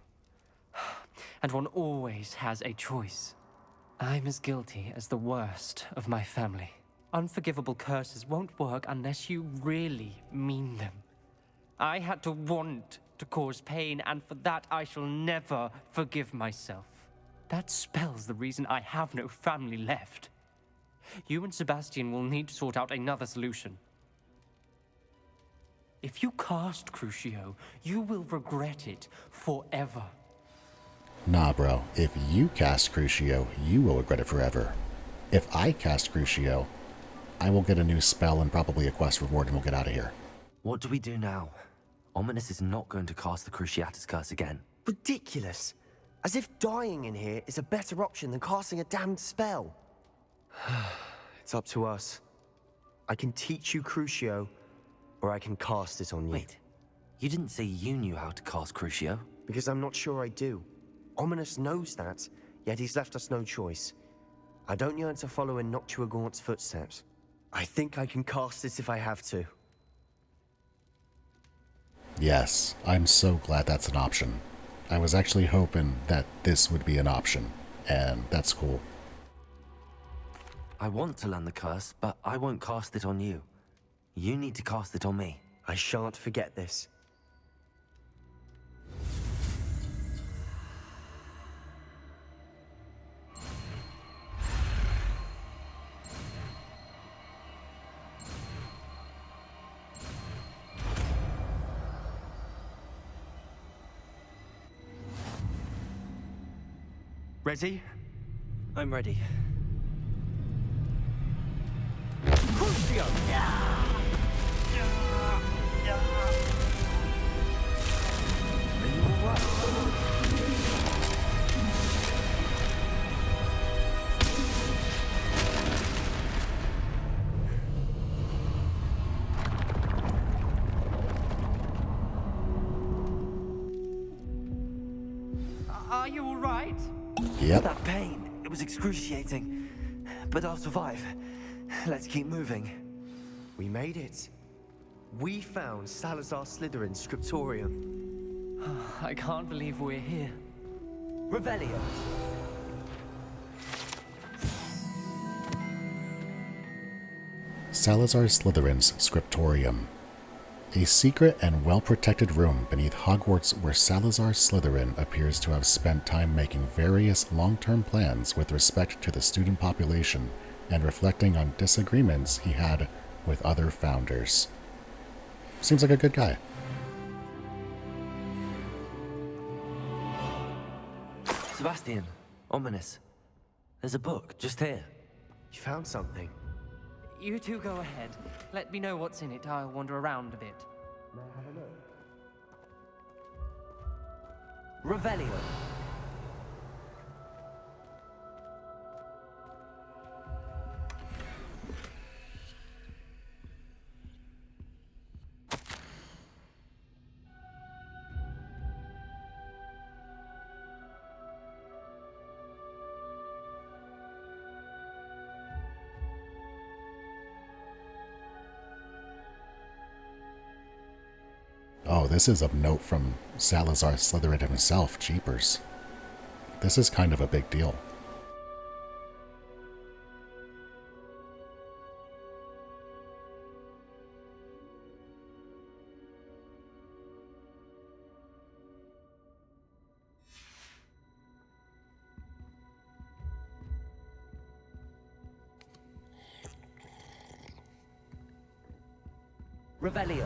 And one always has a choice. I'm as guilty as the worst of my family. Unforgivable curses won't work unless you really mean them. I had to want to cause pain, and for that I shall never forgive myself. That spell's the reason I have no family left. You and Sebastian will need to sort out another solution. If you cast Crucio, you will regret it forever. Nah, bro. If you cast Crucio, you will regret it forever. If I cast Crucio, I will get a new spell and probably a quest reward and we'll get out of here. What do we do now? Ominous is not going to cast the Cruciatus curse again. Ridiculous. As if dying in here is a better option than casting a damned spell. It's up to us. I can teach you Crucio, or I can cast it on you. Wait, you didn't say you knew how to cast Crucio? Because I'm not sure I do. Ominous knows that, yet he's left us no choice. I don't yearn to follow in Noctua Gaunt's footsteps. I think I can cast it if I have to. Yes, I'm so glad that's an option. I was actually hoping that this would be an option, and that's cool. I want to learn the curse, but I won't cast it on you. You need to cast it on me. I shan't forget this. Ready? I'm ready. Crucio! Are you all right? Yep. That pain, it was excruciating. But I'll survive. Let's keep moving. We made it. We found Salazar Slytherin's scriptorium. I can't believe we're here. Revelio. Salazar Slytherin's Scriptorium. A secret and well-protected room beneath Hogwarts where Salazar Slytherin appears to have spent time making various long-term plans with respect to the student population and reflecting on disagreements he had with other founders. Seems like a good guy. Sebastian, Ominous. There's a book just here. You found something. You two go ahead. Let me know what's in it. I'll wander around a bit. Revelio. Oh, this is a note from Salazar Slytherin himself. Jeepers. This is kind of a big deal. Revelio.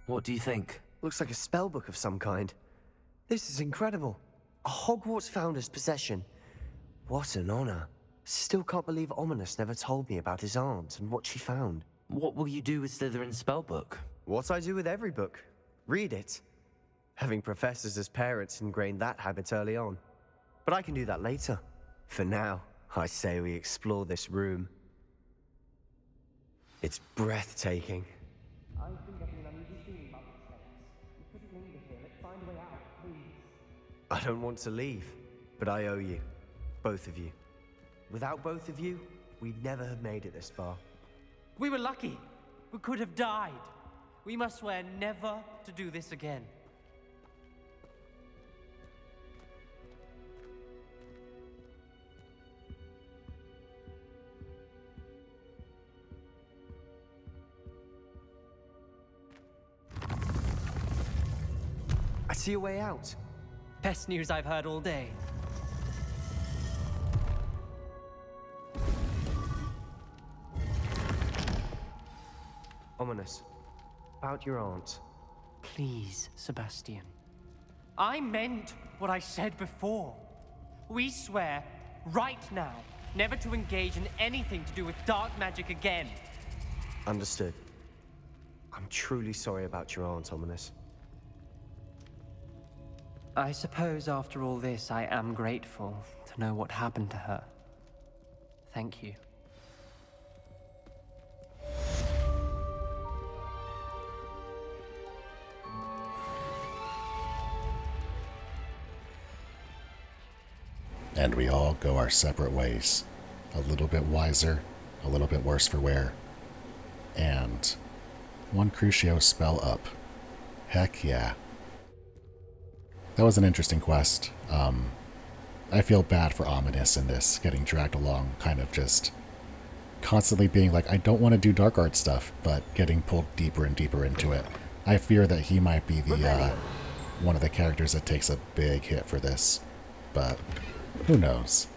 What do you think? Looks like a spell book of some kind. This is incredible. A Hogwarts founder's possession. What an honor. Still can't believe Ominous never told me about his aunt and what she found. What will you do with Slytherin's spellbook? What I do with every book. Read it. Having professors as parents ingrained that habit early on. But I can do that later. For now, I say we explore this room. It's breathtaking. I think I've been uneasy feeling about this place. We couldn't linger here. Let's find a way out, please. I don't want to leave, but I owe you. Both of you. Without both of you, we'd never have made it this far. We were lucky. We could have died. We must swear never to do this again. I see a way out. Best news I've heard all day. Ominous. About your aunt. Please, Sebastian. I meant what I said before. We swear, right now, never to engage in anything to do with dark magic again. Understood. I'm truly sorry about your aunt, Ominous. I suppose after all this, I am grateful to know what happened to her. Thank you. And we all go our separate ways. A little bit wiser, a little bit worse for wear. And one Crucio spell up. Heck yeah. That was an interesting quest. I feel bad for Ominous in this, getting dragged along, kind of just constantly being like, I don't want to do dark art stuff, but getting pulled deeper and deeper into it. I fear that he might be the one of the characters that takes a big hit for this, but who knows?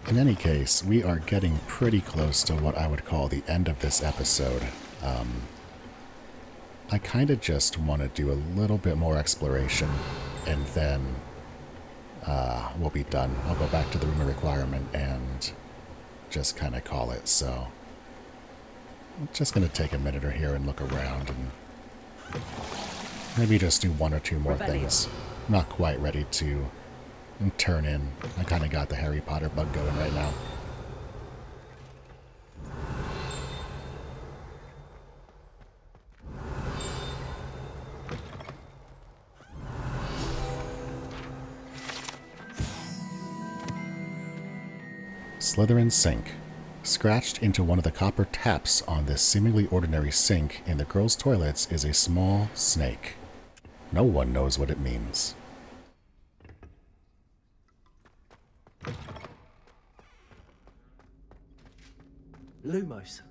In any case, we are getting pretty close to what I would call the end of this episode. I kind of just want to do a little bit more exploration, and then we'll be done. I'll go back to the room of requirement and just kind of call it. So I'm just going to take a minute or here and look around and maybe just do one or two more things. I'm not quite ready to turn in. I kind of got the Harry Potter bug going right now. Slytherin sink. Scratched into one of the copper taps on this seemingly ordinary sink in the girls' toilets is a small snake. No one knows what it means. Lumos.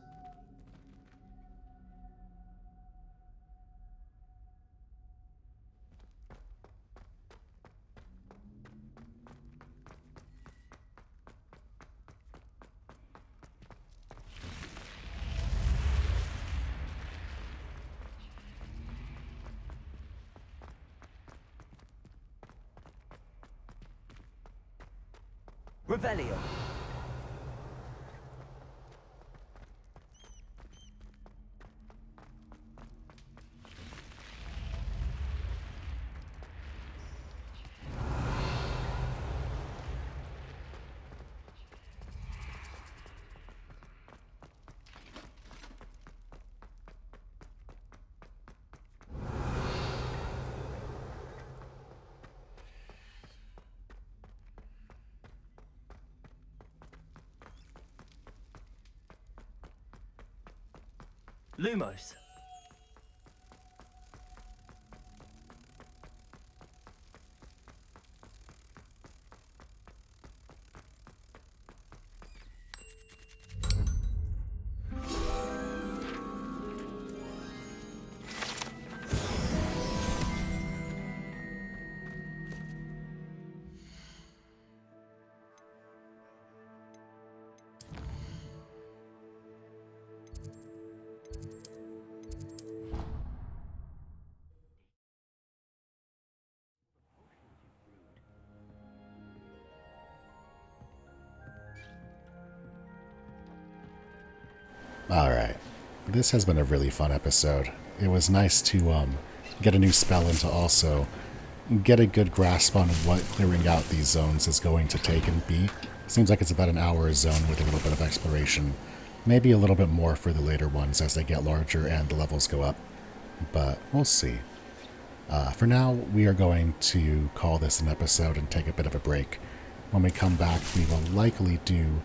Revelio. Lumos. Alright. This has been a really fun episode. It was nice to get a new spell and to also get a good grasp on what clearing out these zones is going to take and be. Seems like it's about an hour a zone with a little bit of exploration. Maybe a little bit more for the later ones as they get larger and the levels go up. But we'll see. For now, we are going to call this an episode and take a bit of a break. When we come back, we will likely do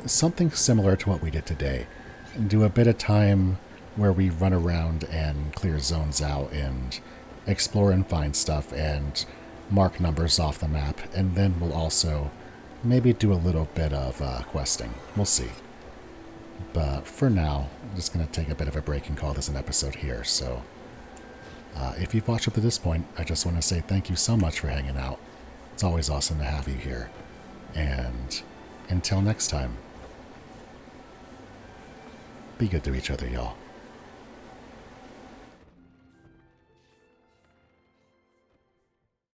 something similar to what we did today. Do a bit of time where we run around and clear zones out and explore and find stuff and mark numbers off the map. And then we'll also maybe do a little bit of questing. We'll see. But for now, I'm just going to take a bit of a break and call this an episode here. So if you've watched up to this point, I just want to say thank you so much for hanging out. It's always awesome to have you here. And until next time, be good to each other, y'all.